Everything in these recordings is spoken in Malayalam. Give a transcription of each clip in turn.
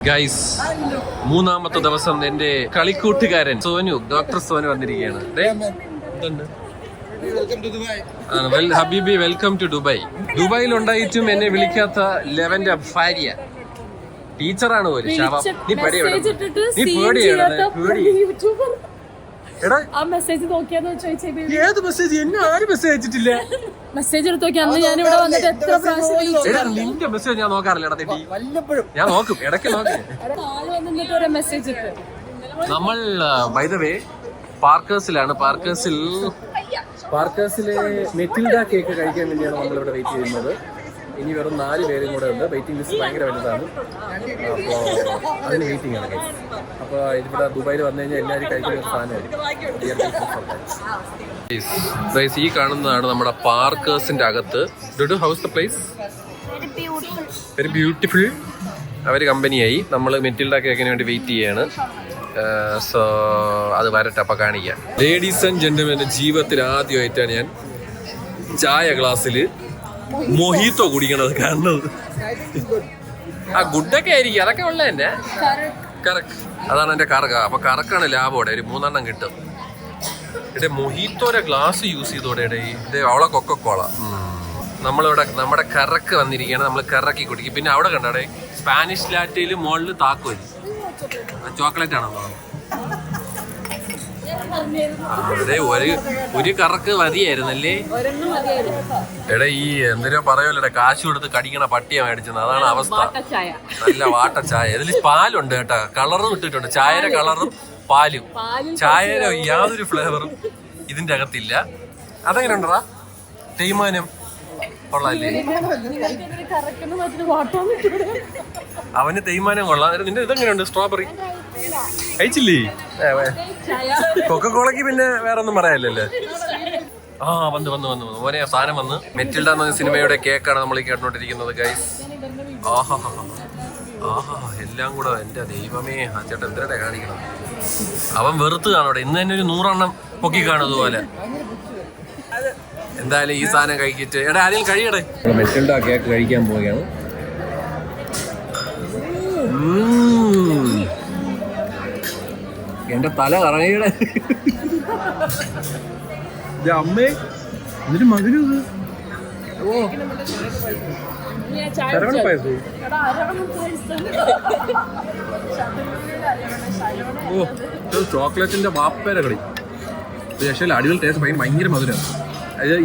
ഗൈസ്, മൂന്നാമത്തെ ദിവസം എന്റെ കളിക്കൂട്ടുകാരൻ സോനു, ഡോക്ടർ സോനു വന്നിരിക്കുകയാണ്. ഹബീബി, വെൽക്കം ടു ദുബായ്. ദുബായിൽ ഉണ്ടായിട്ടും എന്നെ വിളിക്കാത്ത ലെവന്റെ ഭാര്യ ടീച്ചറാണ് പോലും. നീ ഏത് മെസ്സേജ്? എന്നെ ആരും മെസ്സേജ് അയച്ചിട്ടില്ല. മെസ്സേജ് എടുത്ത് നോക്കി. അന്ന് ഞാൻ ഇവിടെ വന്നിട്ട് എത്ര പ്രാവശ്യം നിന്റെ മെസ്സേജ് ഞാൻ നോക്കാറില്ല. ഞാൻ നോക്കും, ഇടയ്ക്ക് നോക്കും. മെസ്സേജ് നമ്മൾ ബൈ ദ വേ പാർക്കേഴ്സിലാണ്. പാർക്കേഴ്സിലെ മെറ്റിൽഡ കേക്ക് കഴിക്കാൻ വേണ്ടിയാണ് നമ്മളിവിടെ വെയിറ്റ് ചെയ്യുന്നത്. ഇനി വെറും 4 പേരും കൂടെ ഉണ്ട്. വെയിറ്റിംഗ് ലിസ്റ്റ് ഭയങ്കര വലുതാണ്. അപ്പോൾ അതിന് വെയിറ്റിംഗ് ആണ്. അപ്പോൾ ഇവിടെ ദുബായിൽ വന്നു കഴിഞ്ഞാൽ എല്ലാവരും കഴിക്കുന്ന ഒരു സാധനമായിരിക്കും. ഈ കാണുന്നതാണ് നമ്മുടെ പാർക്കേഴ്സിന്റെ അകത്ത്. How's the place very beautiful. അവർ കമ്പനിയായി. നമ്മൾ മെറ്റിൽഡ കേക്കിന് വേണ്ടി വെയിറ്റ് ചെയ്യാണ്. സോ അത് വരട്ടെ, അപ്പം കാണിക്കാം. ലേഡീസ് ആൻഡ് ജെന്റിൽമെൻ, ജീവിതത്തിൽ ആദ്യമായിട്ടാണ് ഞാൻ ചായ ഗ്ലാസ്സിൽ മൊഹീത്തോ കുടിക്കണത് കാണുന്നത്. ആ ഗുഡൊക്കെ ആയിരിക്കും, അതൊക്കെ ഉള്ള തന്നെ കറക്റ്റ്. അതാണ് എൻ്റെ കറക്ക. അപ്പൊ കറക്കാണ് ലാഭോടെ. ഒരു 3 എണ്ണം കിട്ടും. ഇവിടെ മൊഹീത്തോടെ ഗ്ലാസ് യൂസ് ചെയ്തോടെ. ഇത് അവളെ കൊക്കക്കോള. നമ്മളിവിടെ നമ്മുടെ കറക്ക് വന്നിരിക്കുകയാണ്. നമ്മൾ കറക്കി കുടിക്കും. പിന്നെ അവിടെ കണ്ടാടെ സ്പാനിഷ് ലാറ്റയിൽ മുകളിൽ താക്കോല് ചോക്ലേറ്റ് ആണെന്നോ. അവിടെ ഒരു കറക്ക് മതിയായിരുന്നല്ലേ. എടാ, ഈ എന്തിനോ പറയുമല്ലോ, കാശ് കൊടുത്ത് കടിക്കണ പട്ടിയ മേടിച്ചത്. അതാണ് അവസ്ഥ. നല്ല വാട്ട ചായ. ഇതിൽ പാലുണ്ട് കേട്ടാ, കളറും ഇട്ടിട്ടുണ്ട്. ചായയുടെ കളറും പാലും. ചായയുടെ യാതൊരു ഫ്ലേവറും ഇതിന്റെ അകത്തില്ല. അതെങ്ങനെ ഉണ്ടടാ തേയ്മാനം? കൊള്ളാല്ലേ? അവന് തേയ്മാനം കൊള്ളാം. നിന്റെ ഇതെങ്ങനെയുണ്ട്? സ്ട്രോബെറി കഴിച്ചില്ലേ? കൊക്കക്കോളക്ക് പിന്നെ വേറെ ഒന്നും പറയാനില്ലല്ലേ. വന്ന് ഓനെ സാധനം വന്ന്. മെറ്റിൽഡ എന്ന സിനിമയുടെ കേക്കാണ് നമ്മൾ ഈ കേട്ടോണ്ടിരിക്കുന്നത് ഗൈസ്. ആഹാ എല്ലാം കൂടെ എന്റെ ദൈവമേ. ആ ചേട്ടൻ എന്തിനാ കാണിക്കണം? അവൻ വെറുത്ത് കാണൂടെ. ഇന്ന് തന്നെ ഒരു 100 എണ്ണം പൊക്കി കാണും ഇതുപോലെ. എന്തായാലും ഈ സാധനം കഴിക്കിട്ട് എടാ ആരെങ്കിലും കഴിയടേ. മെറ്റിൽഡ കേക്ക് കഴിക്കാൻ പോവുകയാണ്. എന്റെ തല കറങ്ങിയുടെ അമ്മേ. എന്നിട്ട് മകനും ചോക്ലേറ്റിന്റെ വാപ്പേരെ കളി. പക്ഷേ അടിപൊളി ടേസ്റ്റ്. ഭയങ്കര മധുരം.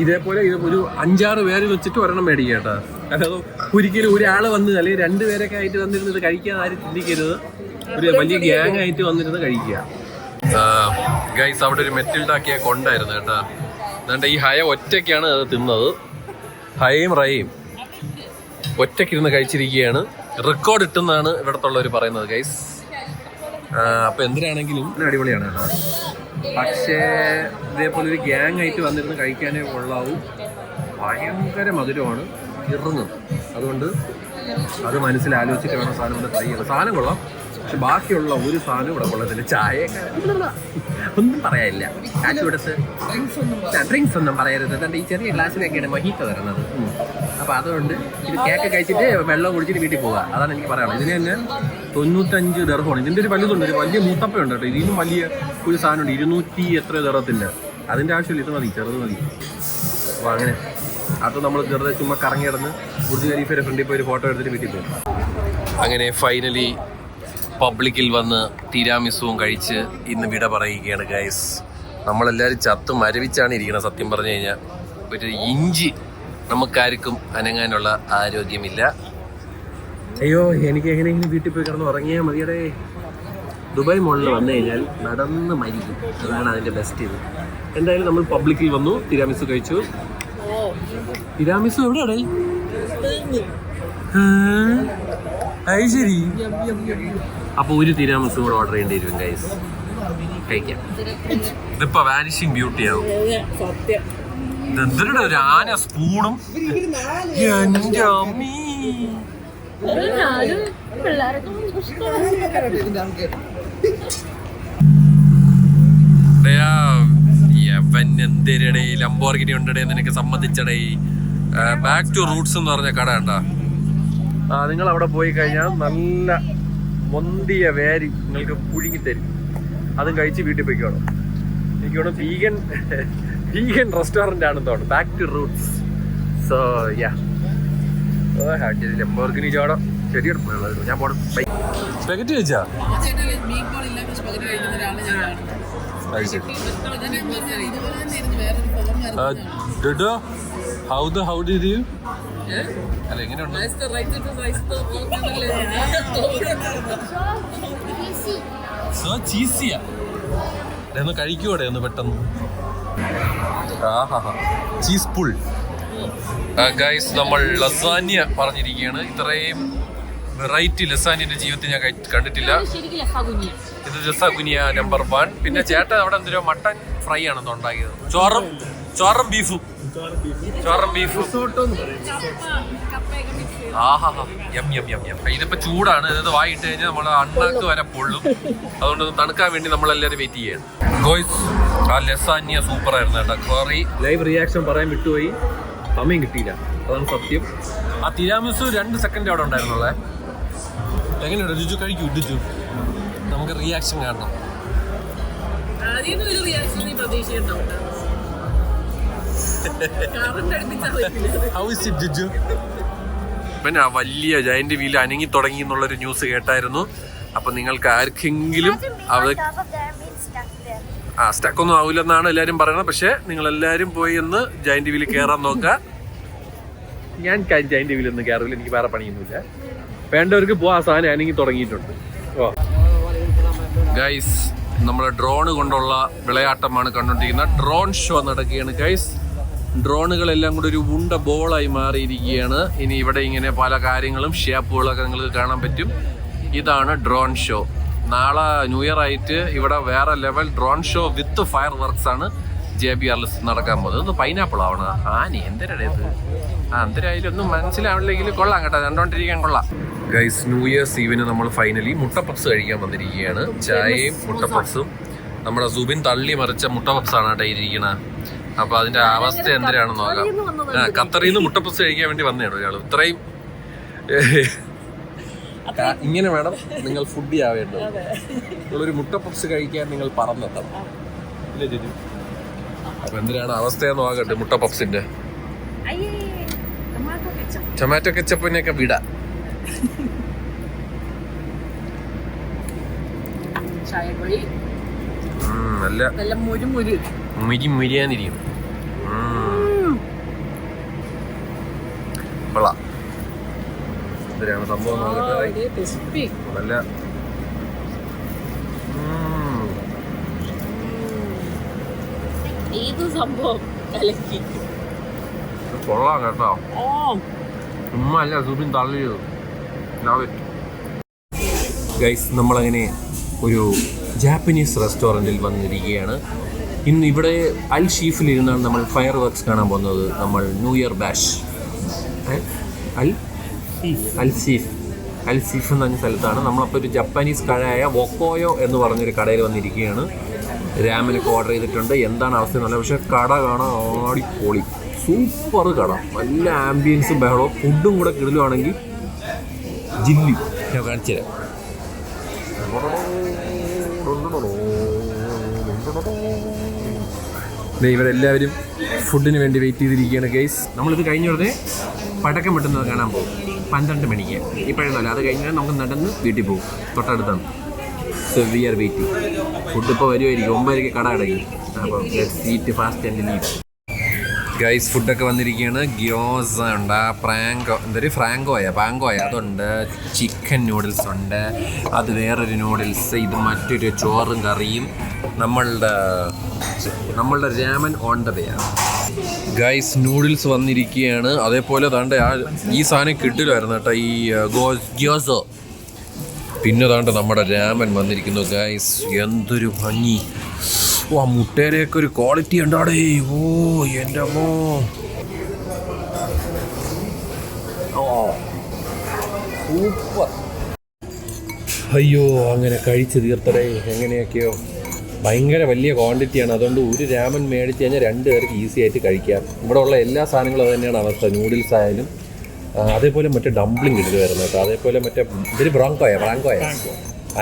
ഇതേപോലെ ഒരു 5-6 പേര് വെച്ചിട്ട് ഒരെണ്ണം മേടിക്കുക കേട്ടോ. അതായത് ഒരിക്കലും ഒരാള് വന്ന് അല്ലെങ്കിൽ 2 പേരൊക്കെ ആയിട്ട് വന്നിരുന്നത് കഴിക്കാൻ ആരും ചിന്തിക്കരുത്. ഒരു വലിയ ഗ്യാങ് ആയിട്ട് വന്നിരുന്ന് കഴിക്കുക. ഗൈസ്, അവിടെ ഒരു മെറ്റിൽഡ കേക്ക് ഉണ്ടായിരുന്നു കേട്ടോ. എന്നിട്ട് ഈ ഹയ ഒറ്റയ്ക്കാണ് അത് തിന്നത്. ഹയയും റയയും ഒറ്റയ്ക്കിരുന്ന് കഴിച്ചിരിക്കുകയാണ്. റെക്കോർഡ് ഇട്ടെന്നാണ് ഇവിടത്തുള്ളവർ പറയുന്നത് ഗൈസ്. അപ്പൊ എന്തിനാണെങ്കിലും അടിപൊളിയാണ് കേട്ടോ. പക്ഷേ ഇതേപോലെ ഒരു ഗ്യാങ് ആയിട്ട് വന്നിരുന്ന് കഴിക്കാനേ കൊള്ളാവൂ. ഭയങ്കര മധുരമാണ്, ഇറങ്ങും. അതുകൊണ്ട് അത് മനസ്സിലാലോചിച്ചിട്ട് വേണം സാധനം കൊണ്ട് ട്രൈ ചെയ്യണം. സാധനം കൊള്ളാം, പക്ഷെ ബാക്കിയുള്ള ഒരു സാധനം ഇവിടെ കൊള്ളത്തില്ല. ചായയൊക്കെ ഒന്നും പറയാനില്ല. കാശ് കൊടുത്ത് ഡ്രിങ്ക്സ് ഒന്നും പറയരുത്. ഈ ചെറിയ ഗ്ലാസ്സിലൊക്കെയാണ് മൊഹീത്തോ തരുന്നത്. അപ്പൊ അതുകൊണ്ട് ഇത് കേക്ക് കഴിച്ചിട്ട് വെള്ളം കുടിച്ചിട്ട് വീട്ടിൽ പോകുക. അതാണ് എനിക്ക് പറയാനുള്ളത്. ഇതിന് തന്നെ 95 ദിർഹമാണ്. ഇതിന്റെ ഒരു വലുതുണ്ട്, ഒരു വലിയ മൂത്തപ്പയുണ്ട് കേട്ടോ. ഇതിനും വലിയ ഒരു സാധനമുണ്ട്, 200 എത്ര ദിർഹത്തിന്റെ. അതിന്റെ ആവശ്യമില്ല, ഇത് മതി, ചെറുത് മതി. അപ്പൊ അങ്ങനെ അത് നമ്മൾ ചെറുതെ ചുമ്മാ കറങ്ങി കിടന്ന് ബുർജ് ഖലീഫയുടെ ഫ്രണ്ടിൽ പോയി ഒരു ഫോട്ടോ എടുത്തിട്ട് വീട്ടിൽ പോകും. അങ്ങനെ ഫൈനലി പബ്ലിക്കിൽ വന്ന് തിരാമിസുവും കഴിച്ച് ഇന്ന് വിട പറയുകയാണ് ഗൈസ്. നമ്മളെല്ലാവരും ചത്ത് മരവിച്ചാണ് ഇരിക്കുന്നത്. സത്യം പറഞ്ഞു കഴിഞ്ഞാൽ ഒരു ഇഞ്ച് നമുക്കാർക്കും അനങ്ങാനുള്ള ആരോഗ്യമില്ല. അയ്യോ, എനിക്ക് എങ്ങനെയെങ്കിലും വീട്ടിൽ പോയി കിടന്ന് ഉറങ്ങിയാൽ മതിയടേ. ദുബായ് മോളിൽ വന്നു കഴിഞ്ഞാൽ നടന്ന് മരിക്കും. അതാണ് അതിൻ്റെ ബെസ്റ്റ്. ഇത് എന്തായാലും നമ്മൾ പബ്ലിക്കിൽ വന്നു, തിരാമിസു കഴിച്ചു. തിരാമിസു എവിടെയാടേ? അത് ശരി. അപ്പൊ ഒരു തിരാമിസും കൂടെ ഓർഡർ ചെയ്യേണ്ടി വരും ഗൈസ്. കഴിക്കാം. ഇതിപ്പോ വാനിഷിംഗ് ബ്യൂട്ടി ആവും. എന്തിനാ ഒരു ആന സ്പൂണും? എന്റെ അമ്മീ, എന്തിരടേ ലംബോർഗിനി ഉണ്ടടേ നിനക്ക് സമ്മതിച്ചടേ. ബാക്ക് ടു റൂട്ട്സ് എന്ന് പറഞ്ഞ കട ഉണ്ടാ. നിങ്ങൾ അവിടെ പോയി കഴിഞ്ഞാൽ നല്ല മുന്തിയ വേരി നിങ്ങൾക്ക് പുഴുങ്ങി തരും. അതും കഴിച്ച് വീട്ടിൽ പോയിക്കോണം. എനിക്ക് തോന്നുന്നു വീഗൻ റെസ്റ്റോറൻ്റ് ആണെന്ന് തോന്നുന്നു. Back to roots. So yeah Lamborghini ചോടം ശരിയാണ്. ഞാൻ പോണം. സ്പെഗറ്റി കഴിച്ചാ? How did you? അല്ല എങ്ങനെയുണ്ട്? സോ ചീസിയാ. ഒന്ന് കഴിക്കൂടെ ഒന്ന് പെട്ടെന്ന്. Cheese pull. ഗൈസ് നമ്മൾ ലസാന്യ പറഞ്ഞിരിക്കുകയാണ്. ഇത്രയും വെറൈറ്റി ലസാന്യന്റെ ജീവിതത്തിൽ ഞാൻ കണ്ടിട്ടില്ല. ഇത് ലസാഗുനിയ നമ്പർ 1. പിന്നെ ചേട്ടൻ അവിടെ എന്തൊരു മട്ടൻ ഫ്രൈ ആണെന്ന് ഉണ്ടാക്കിയത്. ചോറും ബീഫും. ഇതിപ്പോ ചൂടാണ്. ഇത് വായിട്ട് കഴിഞ്ഞാൽ നമ്മളെ അണ്ണാക്ക് വരെ പൊള്ളും. അതുകൊണ്ട് തണുക്കാൻ വേണ്ടി നമ്മളെല്ലാവരും വെയിറ്റ് ചെയ്യണം. ഗോയ്സ് ആ ലസാന്യ സൂപ്പർ ആയിരുന്നു കേട്ടോ. കറി ലൈവ് റിയാക്ഷൻ പറയാൻ വിട്ടുപോയി, സമയം കിട്ടിയില്ല, അതാണ് സത്യം. ആ തിരാമിസു 2 സെക്കൻഡ് അവിടെ ഉണ്ടായിരുന്നുള്ളേ. എങ്ങനെയുണ്ട് രുചു? കഴിക്കൂ രുചു, നമുക്ക് റിയാക്ഷൻ കാണണം. How is it, Juju? പിന്നെ ആ വലിയ ജയന്റ് വീൽ അനങ്ങി തുടങ്ങി എന്നുള്ളൊരു ന്യൂസ് കേട്ടായിരുന്നു. അപ്പൊ നിങ്ങൾക്ക് ആർക്കെങ്കിലും അത് സ്റ്റക്ക് ഒന്നും ആവില്ലെന്നാണ് എല്ലാരും പറയുന്നത്. പക്ഷെ നിങ്ങൾ എല്ലാരും പോയി ഒന്ന് ജയന്റ് വീല് കയറാൻ നോക്കുക. ഞാൻ ജയന്റ് വീലൊന്നും കയറില്ല, എനിക്ക് വേറെ പണിയൊന്നുമില്ല. വേണ്ടവർക്ക് പോവാ. ആ സാധനം അനങ്ങി തുടങ്ങിയിട്ടുണ്ട്. ഓ ഗൈസ്, നമ്മളെ ഡ്രോൺ കൊണ്ടുള്ള വിളയാട്ടമാണ് കണ്ടോണ്ടിരിക്കുന്നത്. ഡ്രോൺ ഷോ നടക്കുകയാണ് ഗൈസ്. ഡ്രോണുകളെല്ലാം കൂടെ ഒരു ഉണ്ട ബോളായി മാറിയിരിക്കുകയാണ്. ഇനി ഇവിടെ ഇങ്ങനെ പല കാര്യങ്ങളും ഷേപ്പുകളൊക്കെ നിങ്ങൾക്ക് കാണാൻ പറ്റും. ഇതാണ് ഡ്രോൺ ഷോ. നാളെ ന്യൂ ഇയർ ആയിട്ട് ഇവിടെ വേറെ level drone show with fire works ആണ് JBR നടക്കാൻ പോകുന്നത്. ഇത് പൈനാപ്പിൾ ആവണ ആനി എന്തരടേ ഇത്? എന്തരായാലും ഒന്നും മനസ്സിലാവില്ലെങ്കിൽ കൊള്ളാം കേട്ടോ, കണ്ടോണ്ടിരിക്കാൻ കൊള്ളാം. ഗൈസ്, ന്യൂ ഇയേഴ്സ് ഈവിന് നമ്മൾ ഫൈനലി മുട്ട പപ്സ് കഴിക്കാൻ വന്നിരിക്കുകയാണ്. ചായയും മുട്ട പപ്സും. നമ്മുടെ സുബിൻ തള്ളി മറിച്ച മുട്ട പപ്സാണ് കേട്ടോ ഇരിക്കണത്. അപ്പൊ അതിന്റെ അവസ്ഥ എന്തിനാണെന്ന് നോക്കാം. ഖത്തറിൽ നിന്ന് മുട്ട പപ്സ് കഴിക്കാൻ വേണ്ടി വന്നതാണ് ഒരാൾ. ഇത്രയും ഇങ്ങനെ വേണം നിങ്ങൾ ഫുഡി ആവേണ്ടത്. നിങ്ങളൊരു മുട്ട പപ്സ് കഴിക്കാൻ നിങ്ങൾ പറന്നെത്തണം, ഇല്ലേ ചേച്ചി? അപ്പൊ എന്തിനാണ് അവസ്ഥയെന്ന് നോക്കട്ടെ മുട്ട പപ്സിന്റെ. ടൊമാറ്റോ കെച്ചപ്പിനെയൊക്കെ വിടാം. നല്ല മുരിയാന്നിരിക്കും. എന്തിനാണ് സംഭവം നോക്കട്ടെ. നല്ല കൊള്ളാം കേട്ടോ. ചുമ്മാ അല്ല സുബിൻ തള്ളിയത്. ഗൈസ്, നമ്മളങ്ങനെ ഒരു ജാപ്പനീസ് റെസ്റ്റോറൻറ്റിൽ വന്നിരിക്കുകയാണ്. ഇന്ന് ഇവിടെ അൽ ഷീഫിലിരുന്നാണ് നമ്മൾ ഫയർ വർക്ക്സ് കാണാൻ പോകുന്നത്. നമ്മൾ ന്യൂ ഇയർ ബാഷ് അൽ സീഫ് എന്ന് പറഞ്ഞ സ്ഥലത്താണ്. നമ്മളപ്പോൾ ഒരു ജപ്പാനീസ് കടയായ വൊക്കോയോ എന്ന് പറഞ്ഞൊരു കടയിൽ വന്നിരിക്കുകയാണ്. രാമനൊക്കെ ഓർഡർ ചെയ്തിട്ടുണ്ട്. എന്താണ് അവസ്ഥ എന്നല്ല, പക്ഷേ കട കാണാൻ ആടിപ്പൊളി, സൂപ്പർ കട. നല്ല ആംബിയൻസും ബഹളവും ഫുഡും കൂടെ കിടലുവാണെങ്കിൽ ജില്ലി ഞാൻ കാണിച്ചു തരാം. ഇവരെല്ലാവരും ഫുഡിന് വേണ്ടി വെയിറ്റ് ചെയ്തിരിക്കുകയാണ് ഗൈസ്. നമ്മളിത് കഴിഞ്ഞ ഉടനെ പടക്കം വെട്ടുന്നത് കാണാൻ പോകും 12 മണിക്ക്. ഇപ്പോഴൊന്നുമല്ല, അത് കഴിഞ്ഞാൽ നമുക്ക് നടന്ന് വീട്ടിൽ പോകും, തൊട്ടടുത്താണ്. So we are waiting. Food ഇപ്പോൾ വരുമായിരിക്കും, 9 കട അടങ്ങി. അപ്പോൾ let's eat fast and leave. Guys, ഫുഡൊക്കെ വന്നിരിക്കുകയാണ്. ഗ്യോസ ഉണ്ട്, പാങ്കോയ അതുണ്ട്, ചിക്കൻ നൂഡിൽസ് ഉണ്ട്, അത് വേറൊരു നൂഡിൽസ്, ഇത് മറ്റൊരു ചോറും കറിയും. നമ്മളുടെ രാമൻ ഓൺ ദ വേ ആണ്. ഗൈസ്, നൂഡിൽസ് വന്നിരിക്കുകയാണ്. അതേപോലെ താണ്ട് ഈ സാധനം കിട്ടില്ലായിരുന്നു കേട്ടോ, ഈ ഗ്യോസ. പിന്നെ താണ്ട് നമ്മുടെ രാമൻ വന്നിരിക്കുന്നു ഗൈസ്. എന്തൊരു ഭംഗി! ഓ, ആ മുട്ടേരെയൊക്കെ ഒരു ക്വാളിറ്റി ഉണ്ടാടേ. ഓ എൻ്റെ അമ്മോ, സൂപ്പർ. അയ്യോ, അങ്ങനെ കഴിച്ച് തീർത്തടേ. എങ്ങനെയൊക്കെയോ ഭയങ്കര വലിയ ക്വാണ്ടിറ്റിയാണ്. അതുകൊണ്ട് ഒരു രാമൻ മേടിച്ച് കഴിഞ്ഞാൽ 2 പേർക്ക് ഈസി ആയിട്ട് കഴിക്കാം. ഇവിടെ ഉള്ള എല്ലാ സാധനങ്ങളും അത് തന്നെയാണ് അവസ്ഥ. നൂഡിൽസ് ആയാലും അതേപോലെ മറ്റേ ഡംപ്ലിംഗ് കിടിലുമായിരുന്നു കേട്ടോ. അതേപോലെ മറ്റേ ഇതിൽ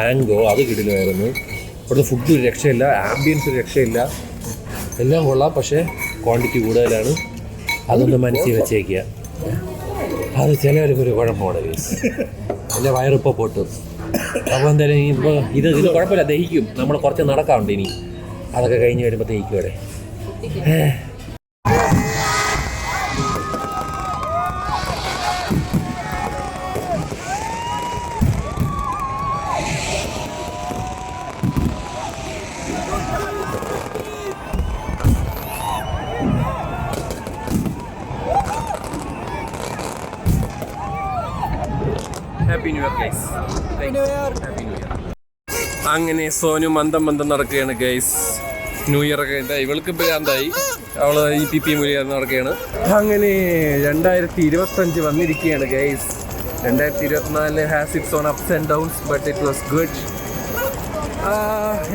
ആങ്കോ അത് കിടിലുമായിരുന്നു. ഇവിടുത്തെ ഫുഡ് ഒരു രക്ഷയില്ല, ആംബിയൻസ് ഒരു രക്ഷയില്ല, എല്ലാം കൊള്ളാം. പക്ഷേ ക്വാണ്ടിറ്റി കൂടുതലാണ്, അതൊന്ന് മനസ്സിൽ വെച്ചേക്കുക. അത് ചിലവർക്കൊരു കുഴപ്പമാണ് ഗൈസ്. എൻ്റെ വയറിപ്പോൾ പൊട്ടും. അപ്പോൾ എന്തായാലും ഇപ്പോൾ ഇത് കുഴപ്പമില്ല, ദഹിക്കും. നമ്മൾ കുറച്ച് നടക്കാറുണ്ട് ഇനി, അതൊക്കെ കഴിഞ്ഞ് വരുമ്പോൾ ദഹിക്കും ഇവിടെ. Happy new year guys. Happy new year. അങ്ങനെ സോനു മന്ദം നടക്കുകയാണ് ഗൈസ്. ന്യൂ ഇയർ ഒക്കെ ഉണ്ട്. ഇവൾക്ക് ഭ്രാന്തായി, അവൾ ഈ പി മൂല്യം നടക്കുകയാണ്. അങ്ങനെ 2025 വന്നിരിക്കുകയാണ് guys. 2024 has its on ups and downs, but it was good.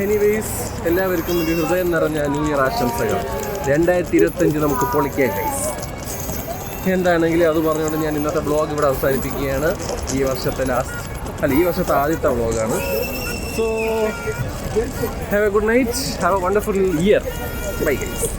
Anyways, എല്ലാവർക്കും ഒരു ഹൃദയം നിറഞ്ഞ ന്യൂ ഇയർ ആശംസകൾ. 2025 നമുക്ക് പൊളിക്കാം ഗൈസ്. എന്താണെങ്കിലും അത് പറഞ്ഞുകൊണ്ട് ഞാൻ ഇന്നത്തെ വ്ളോഗ് ഇവിടെ അവസാനിപ്പിക്കുകയാണ്. ഈ വർഷത്തെ ആദ്യത്തെ വ്ളോഗാണ്. So have A good night, have A wonderful year. Bye guys.